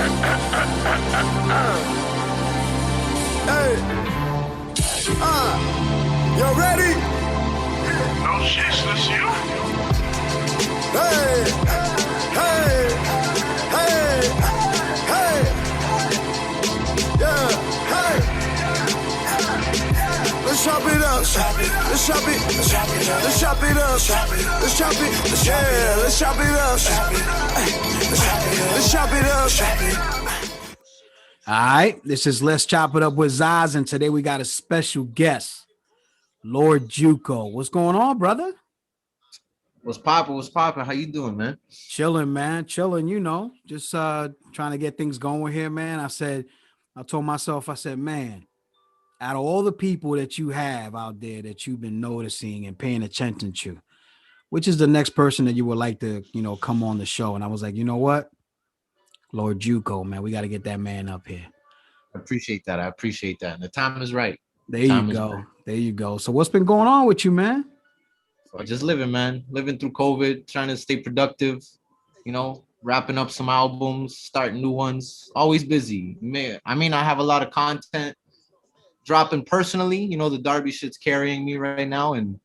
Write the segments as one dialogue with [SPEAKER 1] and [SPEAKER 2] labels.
[SPEAKER 1] Hey, you ready?
[SPEAKER 2] No shit, it's you.
[SPEAKER 1] Hey, hey, hey, hey, yeah, hey. Let's chop it up. Let's chop it. Let's chop it up. Let's chop it. Let's chop it. Yeah, let's chop it up. Let's chop it up.
[SPEAKER 3] All right, this is Let's Chop It Up with Zaz, and today we got a special guest, Lord Juco. What's going on, brother?
[SPEAKER 4] What's poppin'? What's poppin'? How you doing, man?
[SPEAKER 3] Chilling, man. Chilling, you know, just trying to get things going here, man. I told myself, I said, man, out of all the people that you have out there that you've been noticing and paying attention to, which is the next person that you would like to, you know, come on the show? And I was like, you know what? Lord Juco, man, we got to get that man up here.
[SPEAKER 4] I appreciate that. And the time is right.
[SPEAKER 3] There you go. There you go. So what's been going on with you, man?
[SPEAKER 4] So just living, man. Living through COVID, trying to stay productive, you know, wrapping up some albums, starting new ones. Always busy. I have a lot of content dropping personally. You know, the Derby shit's carrying me right now, and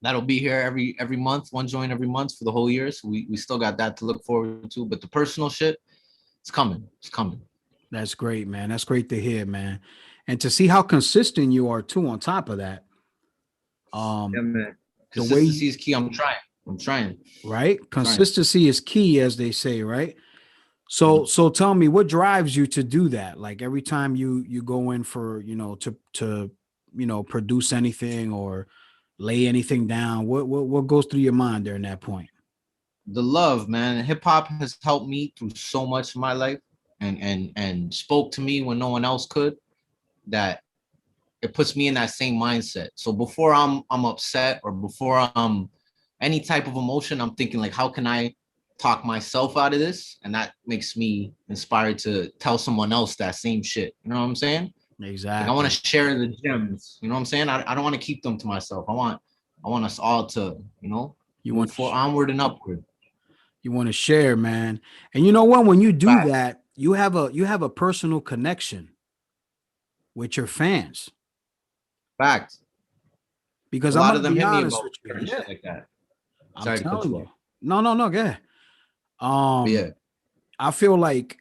[SPEAKER 4] that'll be here every month, one joint every month for the whole year. So we still got that to look forward to. But the personal shit, it's coming. It's coming.
[SPEAKER 3] That's great, man. That's great to hear, man. And to see how consistent you are too on top of that.
[SPEAKER 4] Yeah, man.
[SPEAKER 3] The way
[SPEAKER 4] Consistency is key. I'm trying.
[SPEAKER 3] Right? Consistency is key, as they say, right? So tell me, what drives you to do that? Like every time you go in for, you know, to you know, produce anything or lay anything down, what goes through your mind during that point?
[SPEAKER 4] The love, man. Hip hop has helped me through so much in my life and spoke to me when no one else could, that it puts me in that same mindset. So before I'm upset or before I'm any type of emotion, I'm thinking like, how can I talk myself out of this? And that makes me inspired to tell someone else that same shit. You know what I'm saying?
[SPEAKER 3] Exactly.
[SPEAKER 4] Like I want to share the gems. You know what I'm saying? I don't want to keep them to myself. I want us all to, you know, move for onward and upward.
[SPEAKER 3] You want to share, man. And you know what? When you do that, you have a personal connection with your fans.
[SPEAKER 4] Fact.
[SPEAKER 3] Because
[SPEAKER 4] a
[SPEAKER 3] I'm
[SPEAKER 4] lot
[SPEAKER 3] gonna
[SPEAKER 4] of them
[SPEAKER 3] be
[SPEAKER 4] hit me
[SPEAKER 3] honest
[SPEAKER 4] about
[SPEAKER 3] with you.
[SPEAKER 4] shit like that.
[SPEAKER 3] I'm telling you. No, go ahead.
[SPEAKER 4] Yeah.
[SPEAKER 3] I feel like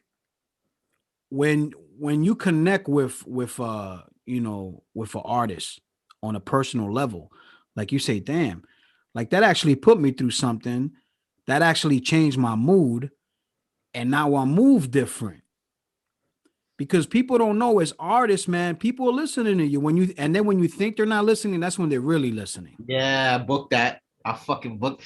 [SPEAKER 3] when you connect with you know, with an artist on a personal level, like you say, damn, like that actually put me through something that actually changed my mood, and now I move different. Because people don't know, as artists, man, people are listening to you when you think they're not listening, that's when they're really listening.
[SPEAKER 4] Yeah, book that. I fucking booked.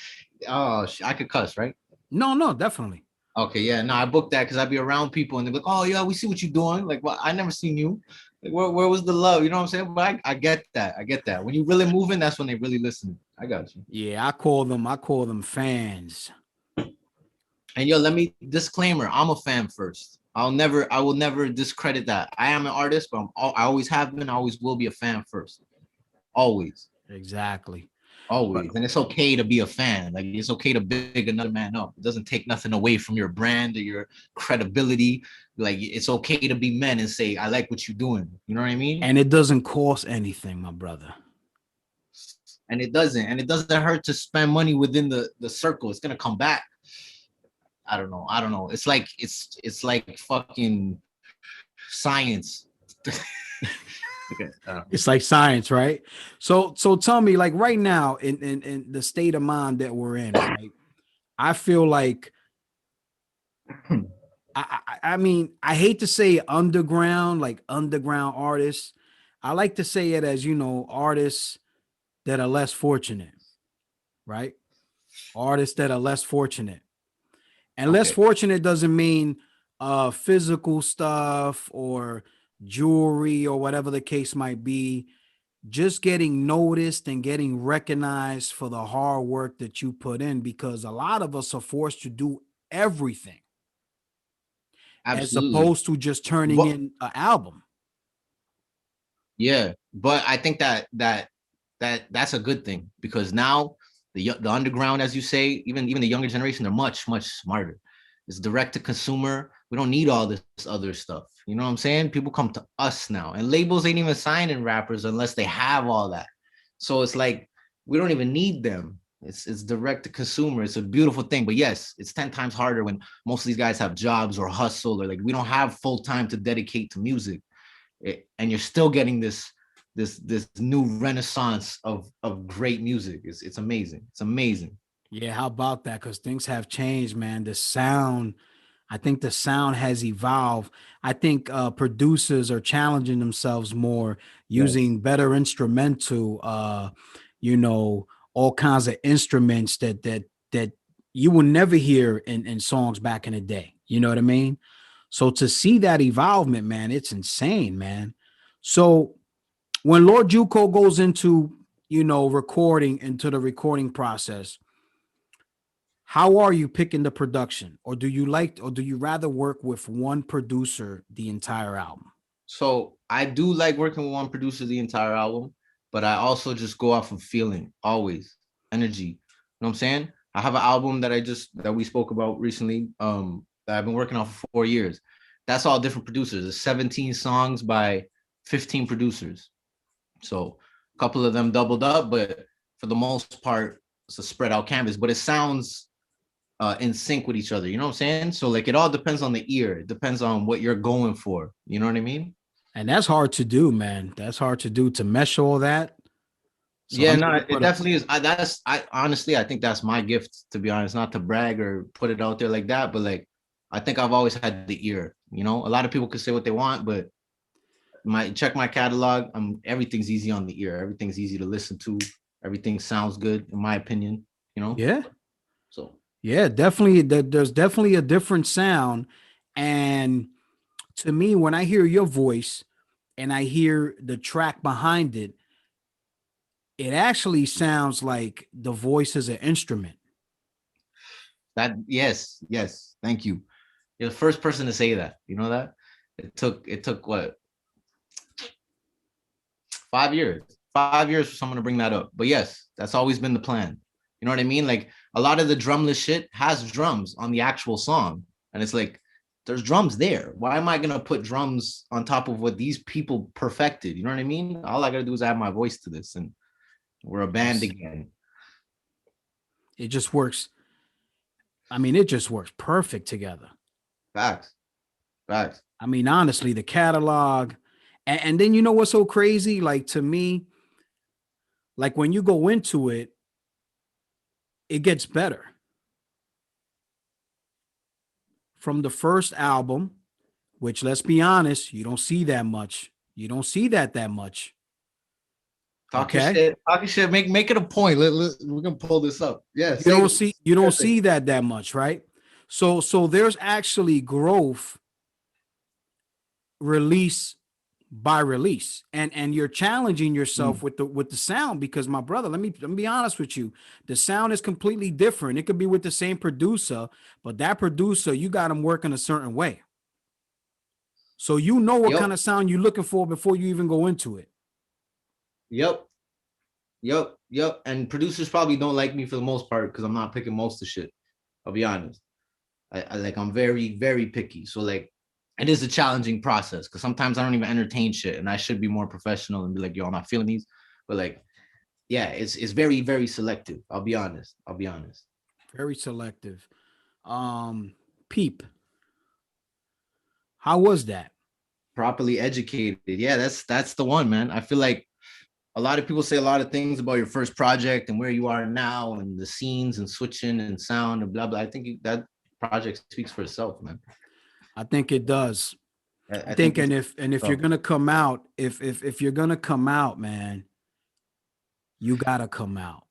[SPEAKER 4] Oh, I could cuss, right?
[SPEAKER 3] No, definitely.
[SPEAKER 4] Okay, yeah, no, I booked that because I'd be around people and they're like, oh yeah, we see what you're doing. Like, well, I never seen you. Like, where was the love? You know what I'm saying? But I get that. When you really moving, that's when they really listen. I got you.
[SPEAKER 3] Yeah, I call them fans.
[SPEAKER 4] And yo, let me disclaimer, I'm a fan first. I will never discredit that. I am an artist, but I always have been, I always will be a fan first. Always.
[SPEAKER 3] Exactly.
[SPEAKER 4] Always. And it's okay to be a fan. Like, it's okay to big another man up. It doesn't take nothing away from your brand or your credibility. Like, it's okay to be men and say, I like what you're doing. You know what I mean?
[SPEAKER 3] And it doesn't cost anything, my brother.
[SPEAKER 4] And it doesn't hurt to spend money within the circle. It's gonna come back. I don't know. It's like fucking science. Okay.
[SPEAKER 3] It's like science, right? So tell me, like right now in the state of mind that we're in, right? I feel like I mean, I hate to say underground artists. I like to say it as, you know, artists that are less fortunate, right? Artists that are less fortunate. And less fortunate doesn't mean physical stuff or jewelry or whatever the case might be. Just getting noticed and getting recognized for the hard work that you put in, because a lot of us are forced to do everything.
[SPEAKER 4] Absolutely.
[SPEAKER 3] As opposed to just turning in an album.
[SPEAKER 4] Yeah, but I think that's a good thing, because now the underground, as you say, even the younger generation, they're much smarter. It's direct to consumer. We don't need all this other stuff. You know what I'm saying? People come to us now, and labels ain't even signing rappers unless they have all that. So it's like we don't even need them. It's direct to consumer. It's a beautiful thing. But yes, it's 10 times harder when most of these guys have jobs or hustle, or like we don't have full time to dedicate to music. And you're still getting this new renaissance of great music. It's amazing. It's amazing.
[SPEAKER 3] Yeah, how about that? Because things have changed, man. The sound, I think the sound has evolved. I think producers are challenging themselves more,
[SPEAKER 4] Yes.
[SPEAKER 3] using better instrumental, you know, all kinds of instruments that you will never hear in songs back in the day. You know what I mean? So to see that evolvement, man, it's insane, man. So when Lord Juco goes into, recording, into the recording process, how are you picking the production? Or do you rather work with one producer the entire album?
[SPEAKER 4] So I do like working with one producer the entire album, but I also just go off of feeling, always energy. You know what I'm saying? I have an album that we spoke about recently, that I've been working on for 4 years. That's all different producers. It's 17 songs by 15 producers. So a couple of them doubled up, but for the most part, it's a spread out canvas. But it sounds in sync with each other. You know what I'm saying? So like it all depends on the ear. It depends on what you're going for. You know what I mean?
[SPEAKER 3] And that's hard to do, man. That's hard to do, to mesh all that. So
[SPEAKER 4] Yeah,
[SPEAKER 3] I'm
[SPEAKER 4] no,
[SPEAKER 3] going to
[SPEAKER 4] it
[SPEAKER 3] put a
[SPEAKER 4] definitely is. I honestly, I think that's my gift, to be honest, not to brag or put it out there like that, but like, I think I've always had the ear. You know, a lot of people can say what they want, but check my catalog. Everything's easy on the ear. Everything's easy to listen to. Everything sounds good, in my opinion. You know,
[SPEAKER 3] yeah.
[SPEAKER 4] so
[SPEAKER 3] Yeah, definitely. There's definitely a different sound. And to me, when I hear your voice and I hear the track behind it, it actually sounds like the voice is an instrument.
[SPEAKER 4] that yes, thank you. You're the first person to say that. You know that it took what 5 years. 5 years for someone to bring that up. But yes, that's always been the plan. You know what I mean? Like a lot of the drumless shit has drums on the actual song. And it's like, there's drums there. Why am I gonna put drums on top of what these people perfected? You know what I mean? All I gotta do is add my voice to this, and we're a band
[SPEAKER 3] Yes.
[SPEAKER 4] again.
[SPEAKER 3] It just works. I mean, it just works perfect together.
[SPEAKER 4] Facts. Facts.
[SPEAKER 3] I mean, honestly, the catalog. And then you know what's so crazy? Like to me, like when you go into it, it gets better. From the first album, which let's be honest, you don't see that much. You don't see that much.
[SPEAKER 4] Talk your
[SPEAKER 3] Okay.
[SPEAKER 4] shit. Talk your shit. Make it a point. We're gonna pull this up. Yeah,
[SPEAKER 3] You
[SPEAKER 4] say
[SPEAKER 3] don't
[SPEAKER 4] it.
[SPEAKER 3] see you don't see that much, right? So there's actually growth, release by release, and you're challenging yourself
[SPEAKER 4] Mm.
[SPEAKER 3] with the sound, because my brother, let me be honest with you, the sound is completely different. It could be with the same producer, but that producer, you got him working a certain way, so you know what
[SPEAKER 4] Yep.
[SPEAKER 3] kind of sound you're looking for before you even go into it.
[SPEAKER 4] Yep. Yep. And producers probably don't like me for the most part because I'm not picking most of the shit. I'll be honest. I'm very, very picky. So like it is a challenging process because sometimes I don't even entertain shit, and I should be more professional and be like, yo, I'm not feeling these. But like, yeah, it's very, very selective. I'll be honest. I'll be honest.
[SPEAKER 3] Very selective. Peep, how was that?
[SPEAKER 4] Properly educated. Yeah, that's the one, man. I feel like a lot of people say a lot of things about your first project and where you are now and the scenes and switching and sound and blah blah. I think that project speaks for itself, man.
[SPEAKER 3] I think it does. I
[SPEAKER 4] I
[SPEAKER 3] think,
[SPEAKER 4] think it's
[SPEAKER 3] and if you're
[SPEAKER 4] so.
[SPEAKER 3] gonna come out, if you're gonna come out, man, you gotta come out.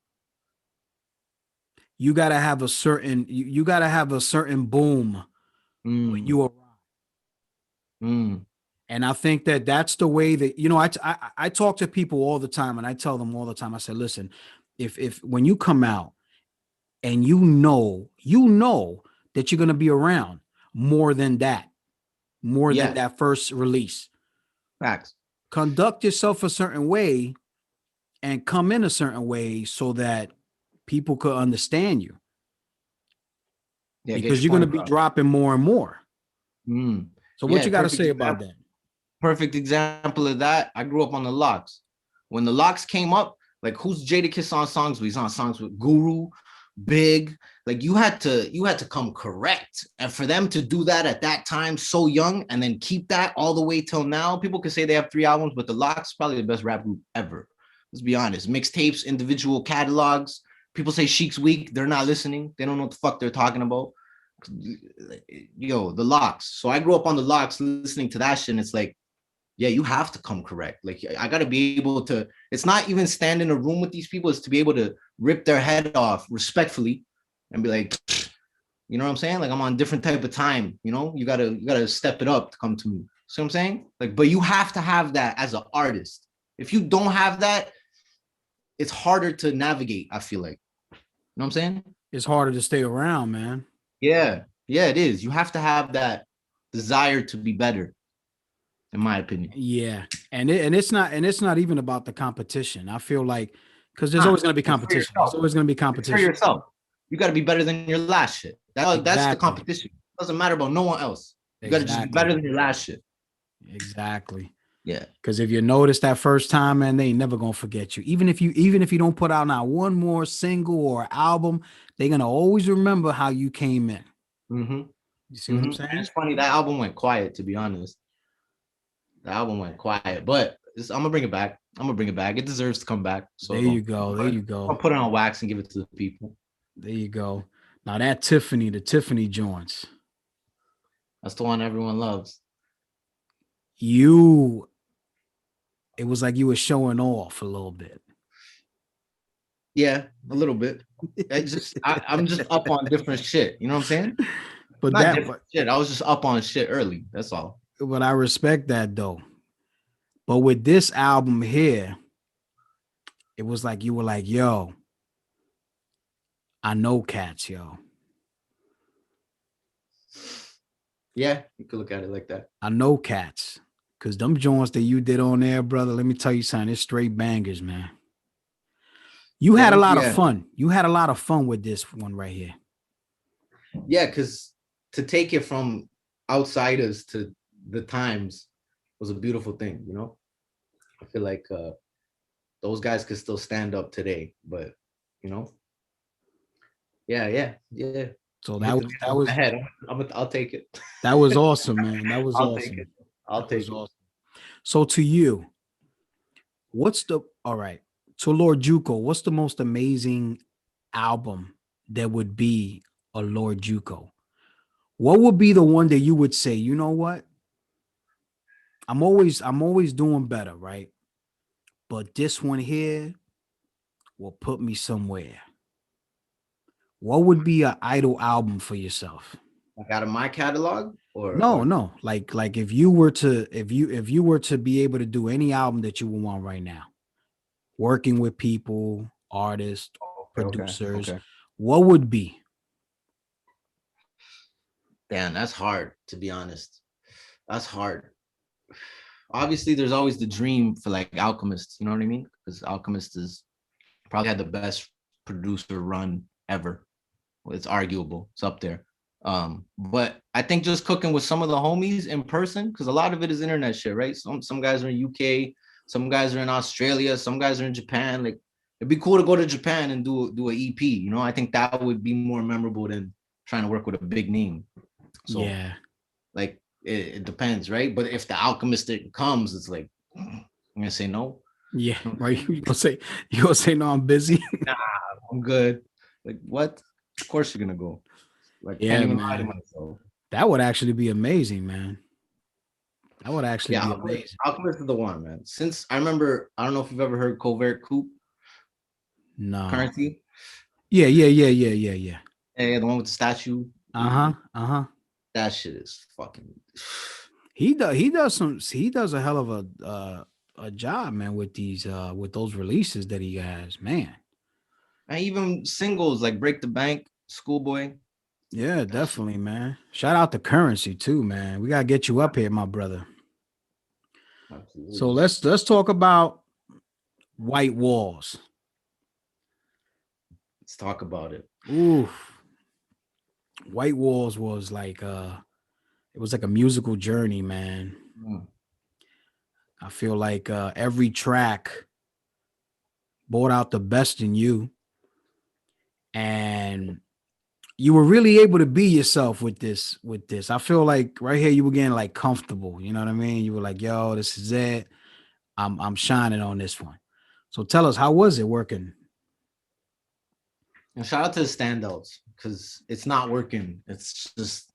[SPEAKER 3] You gotta have a certain you gotta have a certain boom when
[SPEAKER 4] Mm,
[SPEAKER 3] you arrive.
[SPEAKER 4] mm,
[SPEAKER 3] And I think that that's the way that, I talk to people all the time, and I tell them all the time. I said, listen, if when you come out and you know that you're gonna be around more than that, more than
[SPEAKER 4] yeah,
[SPEAKER 3] that first release,
[SPEAKER 4] facts.
[SPEAKER 3] conduct yourself a certain way and come in a certain way so that people could understand you,
[SPEAKER 4] Yeah, get
[SPEAKER 3] because
[SPEAKER 4] your
[SPEAKER 3] you're going
[SPEAKER 4] point
[SPEAKER 3] to be
[SPEAKER 4] across.
[SPEAKER 3] dropping more and more.
[SPEAKER 4] Mm.
[SPEAKER 3] So what
[SPEAKER 4] Yeah,
[SPEAKER 3] you got to
[SPEAKER 4] perfect
[SPEAKER 3] say about
[SPEAKER 4] example.
[SPEAKER 3] that?
[SPEAKER 4] Perfect example of that. I grew up on the Locks. When the Locks came up, like who's Jadakiss on songs with? He's on songs with Guru, Big. Like you had to come correct. And for them to do that at that time so young and then keep that all the way till now, people could say they have 3 albums, but the Locks probably the best rap group ever. Let's be honest. Mixtapes, individual catalogs. People say Sheik's weak. They're not listening. They don't know what the fuck they're talking about. Yo, the Locks. So I grew up on the Locks listening to that shit, and it's like, yeah, you have to come correct. Like I gotta be able to. It's not even stand in a room with these people. It's to be able to rip their head off respectfully and be like, you know what I'm saying? Like I'm on a different type of time. You know, you gotta step it up to come to me. See what I'm saying? Like, but you have to have that as an artist. If you don't have that, it's harder to navigate. I feel like. You know what I'm saying?
[SPEAKER 3] It's harder to stay around, man.
[SPEAKER 4] Yeah, yeah, it is. You have to have that desire to be better, in my opinion.
[SPEAKER 3] Yeah, and it's not even about the competition. I feel like because there's always going to be
[SPEAKER 4] It's for
[SPEAKER 3] competition. There's
[SPEAKER 4] yourself.
[SPEAKER 3] always going to be
[SPEAKER 4] It's for
[SPEAKER 3] competition.
[SPEAKER 4] yourself. You got to be better than your last shit. That's the
[SPEAKER 3] Exactly.
[SPEAKER 4] competition. It doesn't matter about no one else. You got to just be
[SPEAKER 3] Exactly.
[SPEAKER 4] better than your last shit.
[SPEAKER 3] Exactly.
[SPEAKER 4] Yeah.
[SPEAKER 3] Because if you notice that first time, man, they ain't never gonna forget you. Even if you don't put out not one more single or album, they're gonna always remember how you came in.
[SPEAKER 4] Mm-hmm.
[SPEAKER 3] You see what I'm
[SPEAKER 4] And
[SPEAKER 3] saying?
[SPEAKER 4] it's funny that album went quiet. To be honest, the album went quiet, but I'm gonna bring it back. I'm gonna bring it back. It deserves to come back. So
[SPEAKER 3] There you go. There you
[SPEAKER 4] I'll
[SPEAKER 3] go.
[SPEAKER 4] put it on wax and give it to the people.
[SPEAKER 3] There you go. Now that the Tiffany joints,
[SPEAKER 4] That's the one everyone loves.
[SPEAKER 3] it was like you were showing off a little bit.
[SPEAKER 4] Yeah, a little bit. I'm just up on different shit. You know what I'm saying?
[SPEAKER 3] But
[SPEAKER 4] Not different shit. I was just up on shit early. That's all.
[SPEAKER 3] but I respect that though. But with this album here, it was like you were like, yo, I know cats, yo.
[SPEAKER 4] Yeah, you could look at it like that.
[SPEAKER 3] I know cats. Cause them joints that you did on there, brother, let me tell you something. It's straight bangers, man. You had a lot of fun. You had a lot of fun with this one right here.
[SPEAKER 4] Yeah, because to take it from outsiders to the times was a beautiful thing, you know? I feel like those guys could still stand up today, but you know, yeah.
[SPEAKER 3] So that was
[SPEAKER 4] ahead. I'll take it.
[SPEAKER 3] that was awesome, man. That was
[SPEAKER 4] I'll
[SPEAKER 3] awesome.
[SPEAKER 4] take it. I'll take it.
[SPEAKER 3] Awesome. So to you, all right? To Lord Juco, what's the most amazing album that would be a Lord Juco? What would be the one that you would say, you know what? I'm always doing better, right? But this one here will put me somewhere. What would be an idol album for yourself?
[SPEAKER 4] Like out of my catalog,
[SPEAKER 3] No. Like if you were to be able to do any album that you would want right now, working with people, artists, producers, what would be?
[SPEAKER 4] Damn, that's hard, to be honest. That's hard. Obviously, there's always the dream for like Alchemist, you know what I mean? Because Alchemist is probably had the best producer run ever. It's arguable. It's up there. But I think just cooking with some of the homies in person, because a lot of it is internet shit, right? Some guys are in UK, some guys are in Australia, some guys are in Japan. Like it'd be cool to go to Japan and do an EP. You know, I think that would be more memorable than trying to work with a big name. So
[SPEAKER 3] yeah,
[SPEAKER 4] like it depends, right? But if the Alchemist comes, it's like I'm gonna say no.
[SPEAKER 3] Yeah, right. You gonna say no, I'm busy.
[SPEAKER 4] Nah, I'm good. Like what? Of course you're gonna go. Like
[SPEAKER 3] Yeah,
[SPEAKER 4] can't even lie to
[SPEAKER 3] man.
[SPEAKER 4] myself.
[SPEAKER 3] That would actually be amazing, man. That would actually be amazing.
[SPEAKER 4] Alchemist is the one, man. Since I remember, I don't know if you've ever heard Covert Coupe
[SPEAKER 3] No.
[SPEAKER 4] Currency.
[SPEAKER 3] Yeah.
[SPEAKER 4] Yeah, the one with the statue. That shit is fucking.
[SPEAKER 3] He does a hell of a job, man, with those releases that he has, man.
[SPEAKER 4] And even singles like Break the Bank, Schoolboy.
[SPEAKER 3] Yeah, definitely, man. Shout out to Currency too, man. We gotta get you up here, my brother. Absolutely. So let's talk about White Walls.
[SPEAKER 4] Let's talk about it.
[SPEAKER 3] Ooh, White Walls was like It was like a musical journey, man.
[SPEAKER 4] Mm.
[SPEAKER 3] I feel like every track brought out the best in you, and you were really able to be yourself with this. I feel like right here you were getting like comfortable. You know what I mean? You were like, "Yo, this is it. I'm shining on this one." So tell us, how was it working?
[SPEAKER 4] And shout out to the standouts because it's not working. It's just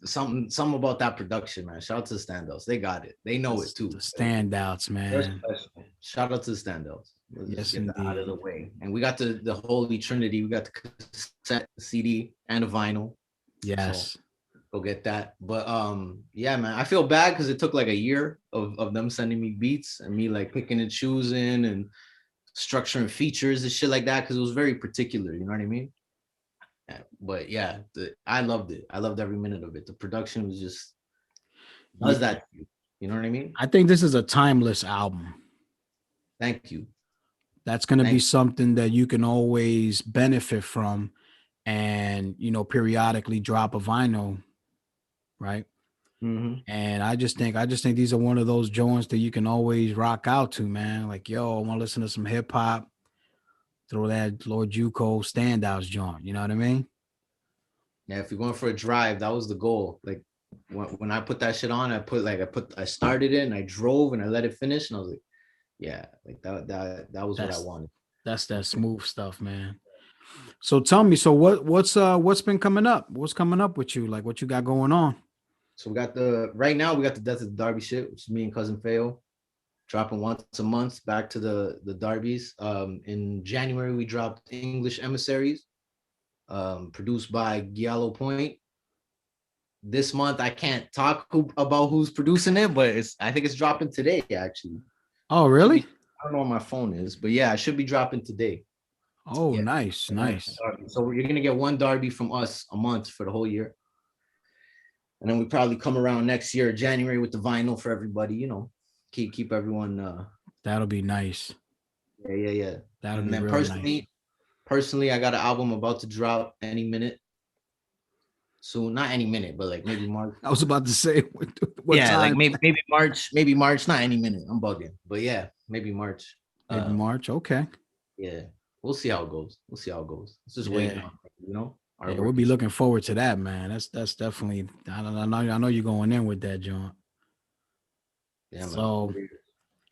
[SPEAKER 4] something about that production, man. Shout out to the standouts. They got it. They know it too.
[SPEAKER 3] The standouts,
[SPEAKER 4] They're
[SPEAKER 3] man.
[SPEAKER 4] special. Shout out to the standouts. Let's
[SPEAKER 3] Yes,
[SPEAKER 4] just get that out of the
[SPEAKER 3] indeed.
[SPEAKER 4] way. And we got the holy trinity. We got the cassette, the CD, and the vinyl. So
[SPEAKER 3] Yes.
[SPEAKER 4] go get that. But yeah, man, I feel bad because it took like a year of them sending me beats and me like picking and choosing and structuring features and shit like that because it was very particular. You know what I mean? But yeah, I loved it. I loved every minute of it. The production was just does
[SPEAKER 3] Yeah.
[SPEAKER 4] that. You know what I mean?
[SPEAKER 3] I think this is a timeless album.
[SPEAKER 4] Thank you.
[SPEAKER 3] That's going to be
[SPEAKER 4] Thank
[SPEAKER 3] something that you can always benefit from, and periodically drop a vinyl, right?
[SPEAKER 4] Mm-hmm.
[SPEAKER 3] And I just think these are one of those joints that you can always rock out to, man. Like, yo, I want to listen to some hip hop, throw that Lord Juco standouts joint. You know what I mean?
[SPEAKER 4] Yeah, if you're going for a drive, that was the goal. Like when I put that shit on, I started it and I drove and I let it finish and I was like, yeah, like that was what I
[SPEAKER 3] That's
[SPEAKER 4] wanted.
[SPEAKER 3] that's that smooth stuff, man. So tell me, so what's been coming up? What's coming up with you? Like, what you got going on?
[SPEAKER 4] So right now we got the Death of the Derby shit, which is me and Cousin Feo dropping once a month back to the Darbies. In January we dropped English Emissaries, produced by Giallo Point. This month I can't talk about who's producing it, but I think it's dropping today actually.
[SPEAKER 3] Oh,
[SPEAKER 4] Should be,
[SPEAKER 3] really?
[SPEAKER 4] I don't know where my phone is, but yeah, it should be dropping today.
[SPEAKER 3] Oh,
[SPEAKER 4] Yeah.
[SPEAKER 3] nice, nice.
[SPEAKER 4] So you're gonna get one Derby from us a month for the whole year. And then we probably come around next year, January, with the vinyl for everybody, keep everyone
[SPEAKER 3] That'll be nice.
[SPEAKER 4] yeah.
[SPEAKER 3] That'll
[SPEAKER 4] And
[SPEAKER 3] be
[SPEAKER 4] then
[SPEAKER 3] real nice.
[SPEAKER 4] personally, I got an album about to drop any minute. Soon, not any minute, but like maybe March.
[SPEAKER 3] I was about to say, what
[SPEAKER 4] Yeah, like
[SPEAKER 3] time?
[SPEAKER 4] maybe March, not any minute. I'm bugging. But yeah, maybe March.
[SPEAKER 3] Maybe March. Okay.
[SPEAKER 4] Yeah. We'll see how it goes. Let's just wait
[SPEAKER 3] Yeah.
[SPEAKER 4] on, our
[SPEAKER 3] Yeah,
[SPEAKER 4] work.
[SPEAKER 3] we'll be looking forward to that, man. That's definitely. I know you're going in with that, John.
[SPEAKER 4] Yeah, man.
[SPEAKER 3] So,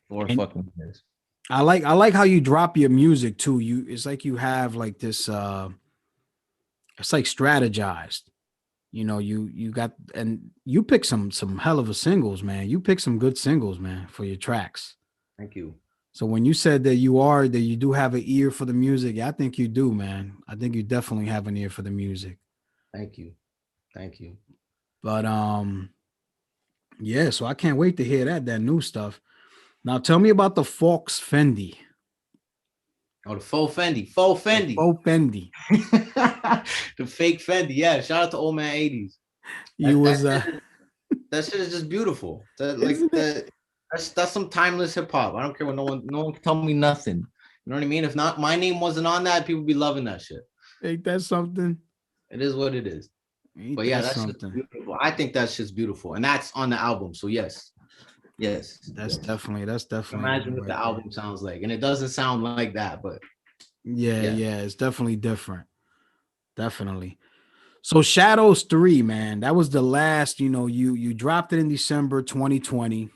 [SPEAKER 4] Four
[SPEAKER 3] and
[SPEAKER 4] fucking years.
[SPEAKER 3] I like how you drop your music too. It's like you have like this. It's like strategized. You got, and you pick some hell of a singles, man. You pick some good singles, man, for your tracks.
[SPEAKER 4] Thank you.
[SPEAKER 3] So when you said that you do have an ear for the music, yeah, I think you do, man. I think you definitely have an ear for the music.
[SPEAKER 4] Thank you.
[SPEAKER 3] But yeah, so I can't wait to hear that new stuff. Now tell me about the Fox Fendi.
[SPEAKER 4] Oh, the faux Fendi. Faux Fendi.
[SPEAKER 3] Faux Fendi.
[SPEAKER 4] The fake Fendi. Yeah. Shout out to Old Man 80s.
[SPEAKER 3] You was
[SPEAKER 4] That shit is just beautiful. That's some timeless hip hop. I don't care what no one can tell me nothing. You know what I mean? If not, my name wasn't on that, people be loving that shit.
[SPEAKER 3] ain't that something?
[SPEAKER 4] It is what it is.
[SPEAKER 3] Ain't
[SPEAKER 4] But yeah,
[SPEAKER 3] that
[SPEAKER 4] that's
[SPEAKER 3] something?
[SPEAKER 4] beautiful. I think that shit's beautiful, and that's on the album. So yes.
[SPEAKER 3] That's definitely
[SPEAKER 4] Imagine what the album sounds like, and it doesn't sound like that, but
[SPEAKER 3] yeah, it's definitely different. Definitely. So Shadows 3, man, that was the last, you dropped it in December 2020.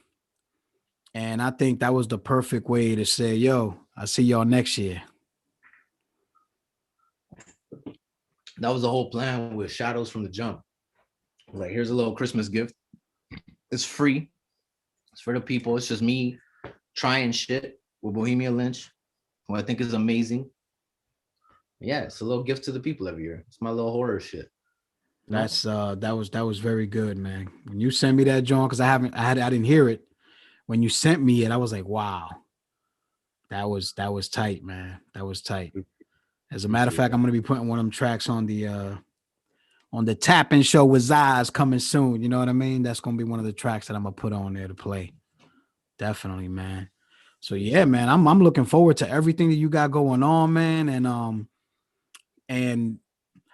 [SPEAKER 3] And I think that was the perfect way to say, yo, I'll see y'all next year.
[SPEAKER 4] that was the whole plan with Shadows from the jump. Like, here's a little Christmas gift. It's free. It's for the people. It's just me trying shit with Bohemian Lynch, who I think is amazing. Yeah, it's a little gift to the people every year. It's my little horror shit.
[SPEAKER 3] That's that was very good, man. When you sent me that, John, because I didn't hear it. When you sent me it, I was like, wow, that was tight, man. That was tight. As a matter of fact, I'm gonna be putting one of them tracks on the Tapping Show with Zaz coming soon. You know what I mean? That's gonna be one of the tracks that I'm gonna put on there to play. Definitely, man. So yeah, man, I'm looking forward to everything that you got going on, man. And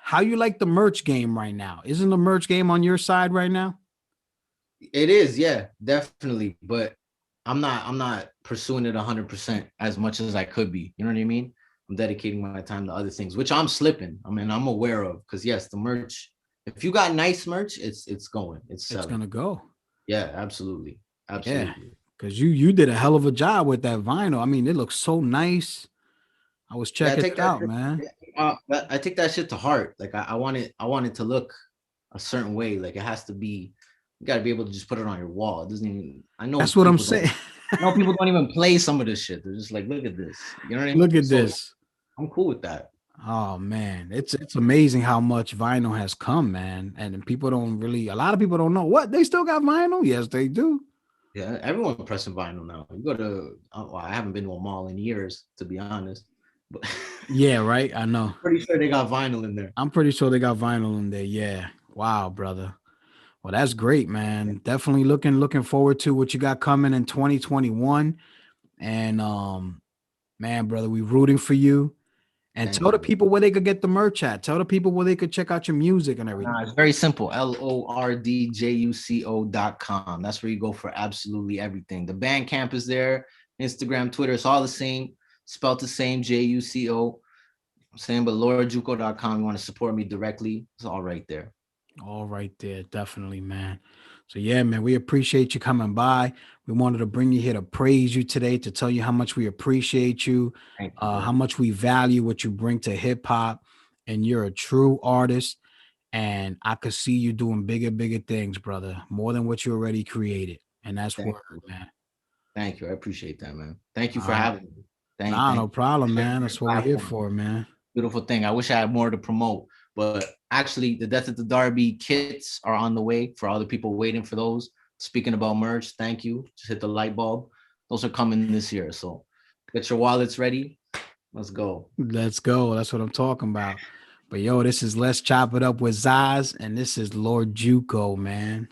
[SPEAKER 3] how you like the merch game right now? Isn't the merch game on your side right now?
[SPEAKER 4] It is, yeah, definitely. But I'm not pursuing it 100% as much as I could be. You know what I mean? I'm dedicating my time to other things, which I'm slipping. I mean, I'm aware of, because yes, the merch. If you got nice merch, it's going, it's
[SPEAKER 3] It's
[SPEAKER 4] selling.
[SPEAKER 3] gonna go.
[SPEAKER 4] Yeah, absolutely,
[SPEAKER 3] Yeah,
[SPEAKER 4] absolutely.
[SPEAKER 3] because you did a hell of a job with that vinyl. I mean, it looks so nice. I was
[SPEAKER 4] Yeah, I
[SPEAKER 3] checking
[SPEAKER 4] take
[SPEAKER 3] it
[SPEAKER 4] that.
[SPEAKER 3] out, man.
[SPEAKER 4] I take that shit to heart. Like I want it to look a certain way. Like it has to be. You got to be able to just put it on your wall. It doesn't even. I know
[SPEAKER 3] That's what I'm
[SPEAKER 4] people don't.
[SPEAKER 3] saying.
[SPEAKER 4] I know people don't even play some of this shit. They're just like, look at this. You know what I
[SPEAKER 3] Look
[SPEAKER 4] mean?
[SPEAKER 3] at
[SPEAKER 4] So
[SPEAKER 3] this.
[SPEAKER 4] I'm cool with that.
[SPEAKER 3] Oh man, it's amazing how much vinyl has come, man. And people don't really. A lot of people don't know what they still got vinyl. Yes, they do.
[SPEAKER 4] Yeah, everyone pressing vinyl now. You go to. Well, I haven't been to a mall in years, to be honest, but
[SPEAKER 3] Yeah, right. I know.
[SPEAKER 4] pretty sure they got vinyl in there.
[SPEAKER 3] I'm pretty sure they got vinyl in there. Yeah. Wow, brother. Well, that's great, man. Definitely looking forward to what you got coming in 2021. And man, brother, we rooting for you. And
[SPEAKER 4] Thank
[SPEAKER 3] tell
[SPEAKER 4] you,
[SPEAKER 3] the
[SPEAKER 4] bro.
[SPEAKER 3] people where they could get the merch at. Tell the people where they could check out your music and everything.
[SPEAKER 4] Nah, it's very simple. LordJuco.com. That's where you go for absolutely everything. The Bandcamp is there. Instagram, Twitter, it's all the same. Spelled the same, JUCO. I'm saying, but LordJuco.com. You want to support me directly? It's all right there.
[SPEAKER 3] All right there, definitely, man. So yeah, man, we appreciate you coming by. We wanted to bring you here to praise you today, to tell you how much we appreciate you,
[SPEAKER 4] Thank you, bro.
[SPEAKER 3] how much we value what you bring to hip hop, and you're a true artist. And I could see you doing bigger things, brother, more than what you already created. And that's
[SPEAKER 4] Thank
[SPEAKER 3] word,
[SPEAKER 4] you.
[SPEAKER 3] man.
[SPEAKER 4] Thank you. I appreciate that, man. Thank you
[SPEAKER 3] All
[SPEAKER 4] for
[SPEAKER 3] right.
[SPEAKER 4] having me.
[SPEAKER 3] Nah,
[SPEAKER 4] Thank
[SPEAKER 3] no
[SPEAKER 4] you.
[SPEAKER 3] problem,
[SPEAKER 4] Sharing
[SPEAKER 3] man.
[SPEAKER 4] your
[SPEAKER 3] That's what we're here
[SPEAKER 4] platform.
[SPEAKER 3] for, man.
[SPEAKER 4] Beautiful thing. I wish I had more to promote, but actually, the Death of the Derby kits are on the way for other people waiting for those. Speaking about merch, thank you. Just hit the light bulb. Those are coming this year. So get your wallets ready. Let's go.
[SPEAKER 3] Let's go. That's what I'm talking about. But yo, this is Let's Chop It Up with Zaz, and this is Lord Juco, man.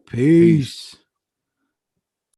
[SPEAKER 4] Peace.
[SPEAKER 3] Peace.